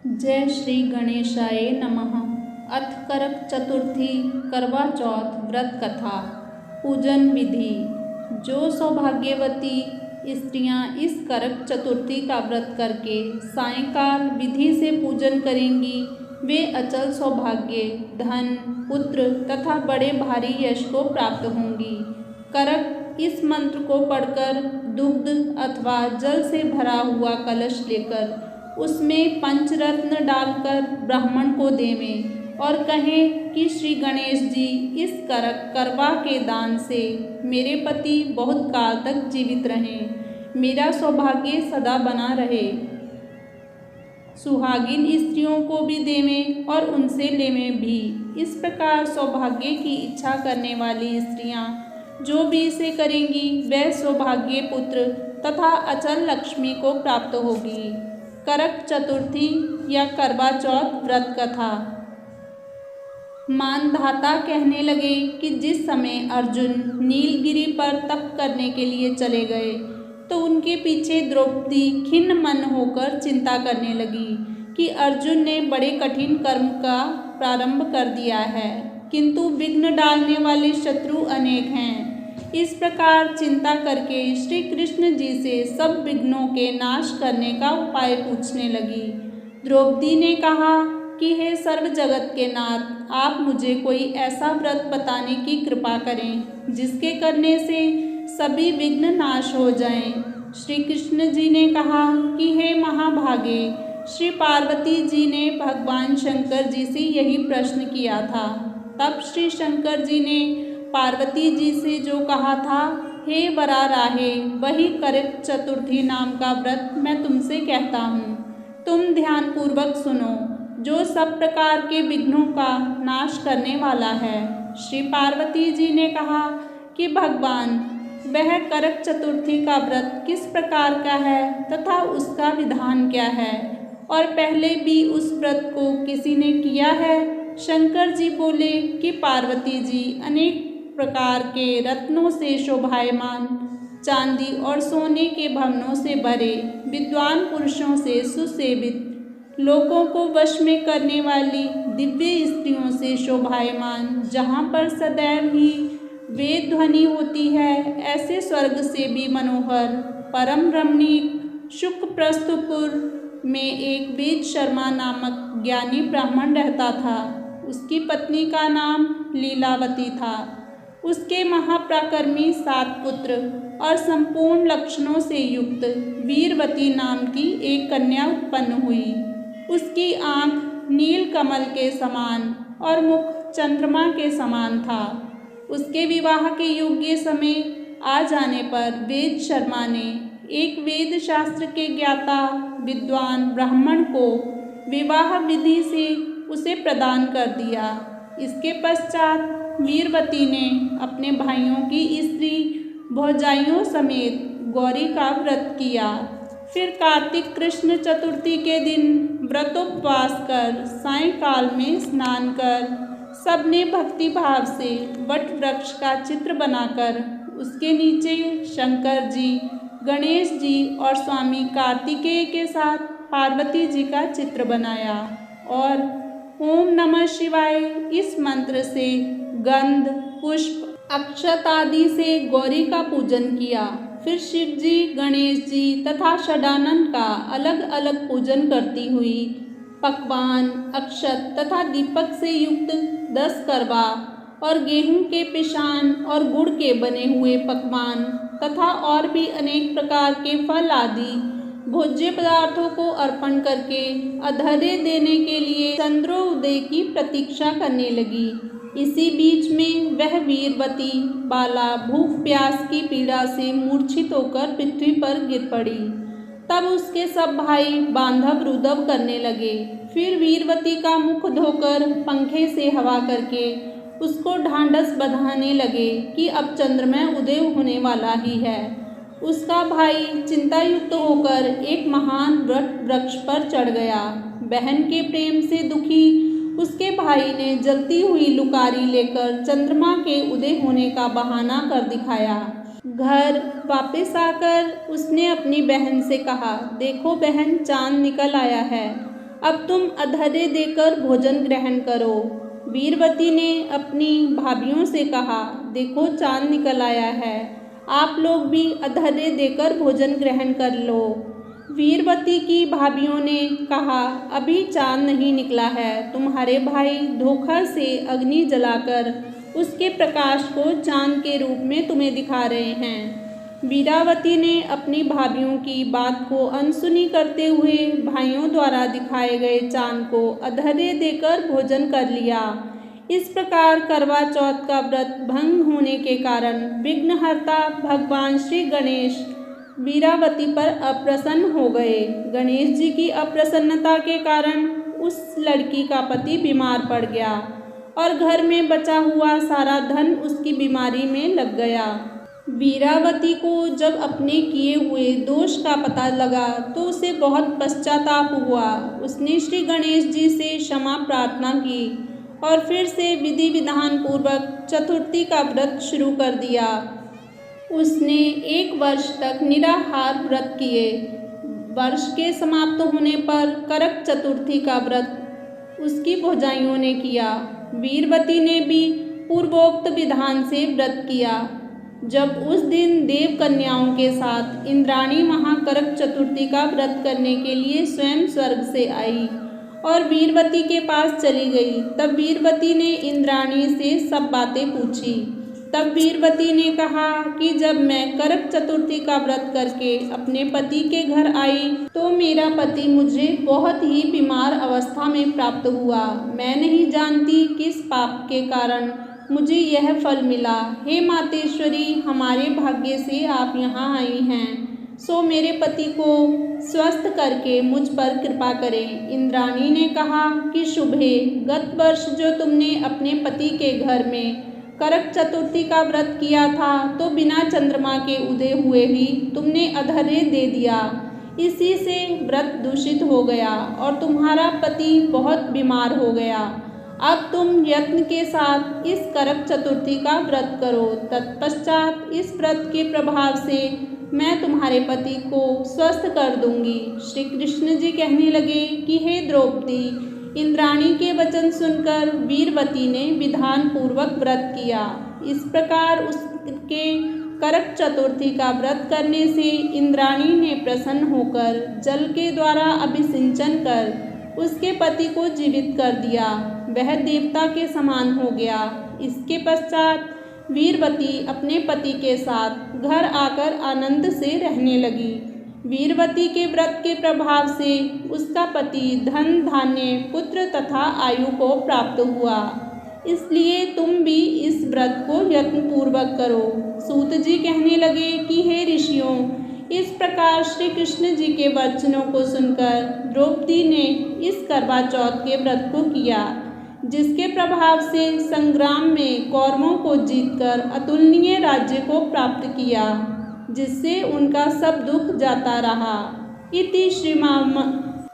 जय श्री गणेशाय नमः। अथ करक चतुर्थी करवा चौथ व्रत कथा। पूजन विधि। जो सौभाग्यवती स्त्रियां इस करक चतुर्थी का व्रत करके सायंकाल विधि से पूजन करेंगी, वे अचल सौभाग्य, धन, पुत्र तथा बड़े भारी यश को प्राप्त होंगी। करक इस मंत्र को पढ़कर दुग्ध अथवा जल से भरा हुआ कलश लेकर उसमें पंचरत्न डालकर ब्राह्मण को देवें और कहें कि श्री गणेश जी, इस करवा के दान से मेरे पति बहुत काल तक जीवित रहें, मेरा सौभाग्य सदा बना रहे। सुहागिन स्त्रियों को भी देवें और उनसे लेवें भी। इस प्रकार सौभाग्य की इच्छा करने वाली स्त्रियां जो भी इसे करेंगी, वह सौभाग्य, पुत्र तथा अचल लक्ष्मी को प्राप्त होगी। करक चतुर्थी या करवा चौथ व्रत कथा। मानधाता कहने लगे कि जिस समय अर्जुन नीलगिरी पर तप करने के लिए चले गए तो उनके पीछे द्रौपदी खिन्न मन होकर चिंता करने लगी कि अर्जुन ने बड़े कठिन कर्म का प्रारंभ कर दिया है, किंतु विघ्न डालने वाले शत्रु अनेक हैं। इस प्रकार चिंता करके श्री कृष्ण जी से सब विघ्नों के नाश करने का उपाय पूछने लगी। द्रौपदी ने कहा कि हे सर्व जगत के नाथ, आप मुझे कोई ऐसा व्रत बताने की कृपा करें जिसके करने से सभी विघ्न नाश हो जाएं। श्री कृष्ण जी ने कहा कि हे महाभागे, श्री पार्वती जी ने भगवान शंकर जी से यही प्रश्न किया था। तब श्री शंकर जी ने पार्वती जी से जो कहा था, हे वराराहे, वही करक चतुर्थी नाम का व्रत मैं तुमसे कहता हूँ, तुम ध्यानपूर्वक सुनो, जो सब प्रकार के विघ्नों का नाश करने वाला है। श्री पार्वती जी ने कहा कि भगवान, वह करक चतुर्थी का व्रत किस प्रकार का है तथा उसका विधान क्या है, और पहले भी उस व्रत को किसी ने किया है? शंकर जी बोले कि पार्वती जी, अनेक प्रकार के रत्नों से शोभायमान, चांदी और सोने के भवनों से भरे, विद्वान पुरुषों से सुसेवित, लोगों को वश में करने वाली दिव्य स्त्रियों से शोभायमान, जहाँ पर सदैव ही वेद ध्वनि होती है, ऐसे स्वर्ग से भी मनोहर, परम रमणीक शुकप्रस्थपुर में एक वेद शर्मा नामक ज्ञानी ब्राह्मण रहता था। उसकी पत्नी का नाम लीलावती था। उसके महापराक्रमी 7 पुत्र और संपूर्ण लक्षणों से युक्त वीरवती नाम की एक कन्या उत्पन्न हुई। उसकी आँख नील कमल के समान और मुख चंद्रमा के समान था। उसके विवाह के योग्य समय आ जाने पर वेद शर्मा ने एक वेद शास्त्र के ज्ञाता विद्वान ब्राह्मण को विवाह विधि से उसे प्रदान कर दिया। इसके पश्चात वीरवती ने अपने भाइयों की स्त्री भौजाइयों समेत गौरी का व्रत किया। फिर कार्तिक कृष्ण चतुर्थी के दिन व्रतोपवास कर सायंकाल में स्नान कर सबने भक्ति भाव से वट वृक्ष का चित्र बनाकर उसके नीचे शंकर जी, गणेश जी और स्वामी कार्तिकेय के साथ पार्वती जी का चित्र बनाया और ओम नमः शिवाय इस मंत्र से गंध, पुष्प, अक्षत आदि से गौरी का पूजन किया। फिर शिव जी, गणेश जी तथा षडानन का अलग अलग पूजन करती हुई पकवान, अक्षत तथा दीपक से युक्त 10 करवा और गेहूं के पिशान और गुड़ के बने हुए पकवान तथा और भी अनेक प्रकार के फल आदि भोज्य पदार्थों को अर्पण करके अर्घ्य देने के लिए चंद्रोदय की प्रतीक्षा करने लगी। इसी बीच में वह वीरवती बाला भूख प्यास की पीड़ा से मूर्छित होकर पृथ्वी पर गिर पड़ी। तब उसके सब भाई बांधव रुदव करने लगे। फिर वीरवती का मुख धोकर पंखे से हवा करके उसको ढांढस बंधाने लगे कि अब चंद्रमय उदय होने वाला ही है। उसका भाई चिंतायुक्त होकर एक महान वट वृक्ष पर चढ़ गया। बहन के प्रेम से दुखी उसके भाई ने जलती हुई लुकारी लेकर चंद्रमा के उदय होने का बहाना कर दिखाया। घर वापस आकर उसने अपनी बहन से कहा, देखो बहन, चांद निकल आया है। अब तुम अधर्य देकर भोजन ग्रहण करो। वीरवती ने अपनी भाभियों से कहा, देखो चाँद निकल आया है, आप लोग भी अधर्य देकर भोजन ग्रहण कर लो। वीरवती की भाभियों ने कहा, अभी चाँद नहीं निकला है, तुम्हारे भाई धोखा से अग्नि जलाकर उसके प्रकाश को चाँद के रूप में तुम्हें दिखा रहे हैं। वीरावती ने अपनी भाभियों की बात को अनसुनी करते हुए भाइयों द्वारा दिखाए गए चाँद को अधर्य देकर भोजन कर लिया। इस प्रकार करवा चौथ का व्रत भंग होने के कारण विघ्नहर्ता भगवान श्री गणेश वीरावती पर अप्रसन्न हो गए। गणेश जी की अप्रसन्नता के कारण उस लड़की का पति बीमार पड़ गया और घर में बचा हुआ सारा धन उसकी बीमारी में लग गया। वीरावती को जब अपने किए हुए दोष का पता लगा तो उसे बहुत पश्चाताप हुआ। उसने श्री गणेश जी से क्षमा प्रार्थना की और फिर से विधि विधान पूर्वक चतुर्थी का व्रत शुरू कर दिया। उसने 1 वर्ष तक निराहार व्रत किए। वर्ष के समाप्त होने पर करक चतुर्थी का व्रत उसकी भौजाइयों ने किया। वीरवती ने भी पूर्वोक्त विधान से व्रत किया। जब उस दिन देव कन्याओं के साथ इंद्राणी महाकरक चतुर्थी का व्रत करने के लिए स्वयं स्वर्ग से आई और वीरवती के पास चली गई, तब वीरवती ने इंद्राणी से सब बातें पूछी। तब वीरवती ने कहा कि जब मैं करक चतुर्थी का व्रत करके अपने पति के घर आई तो मेरा पति मुझे बहुत ही बीमार अवस्था में प्राप्त हुआ। मैं नहीं जानती किस पाप के कारण मुझे यह फल मिला। हे मातेश्वरी, हमारे भाग्य से आप यहाँ आई हैं, सो मेरे पति को स्वस्थ करके मुझ पर कृपा करें। इंद्राणी ने कहा कि शुभे, गत वर्ष जो तुमने अपने पति के घर में करक चतुर्थी का व्रत किया था तो बिना चंद्रमा के उदय हुए ही तुमने अधर्य दे दिया। इसी से व्रत दूषित हो गया और तुम्हारा पति बहुत बीमार हो गया। अब तुम यत्न के साथ इस करक चतुर्थी का व्रत करो। तत्पश्चात इस व्रत के प्रभाव से मैं तुम्हारे पति को स्वस्थ कर दूंगी। श्री कृष्ण जी कहने लगे कि हे द्रौपदी, इंद्राणी के वचन सुनकर वीरवती ने विधान पूर्वक व्रत किया। इस प्रकार उसके करक चतुर्थी का व्रत करने से इंद्राणी ने प्रसन्न होकर जल के द्वारा अभिसिंचन कर उसके पति को जीवित कर दिया। वह देवता के समान हो गया। इसके पश्चात वीरवती अपने पति के साथ घर आकर आनंद से रहने लगी। वीरवती के व्रत के प्रभाव से उसका पति धन धान्य पुत्र तथा आयु को प्राप्त हुआ। इसलिए तुम भी इस व्रत को यत्नपूर्वक करो। सूत जी कहने लगे कि हे ऋषियों, इस प्रकार श्री कृष्ण जी के वचनों को सुनकर द्रौपदी ने इस करवा चौथ के व्रत को किया, जिसके प्रभाव से संग्राम में कौरवों को जीतकर अतुलनीय राज्य को प्राप्त किया, जिससे उनका सब दुख जाता रहा। इति श्रीमद्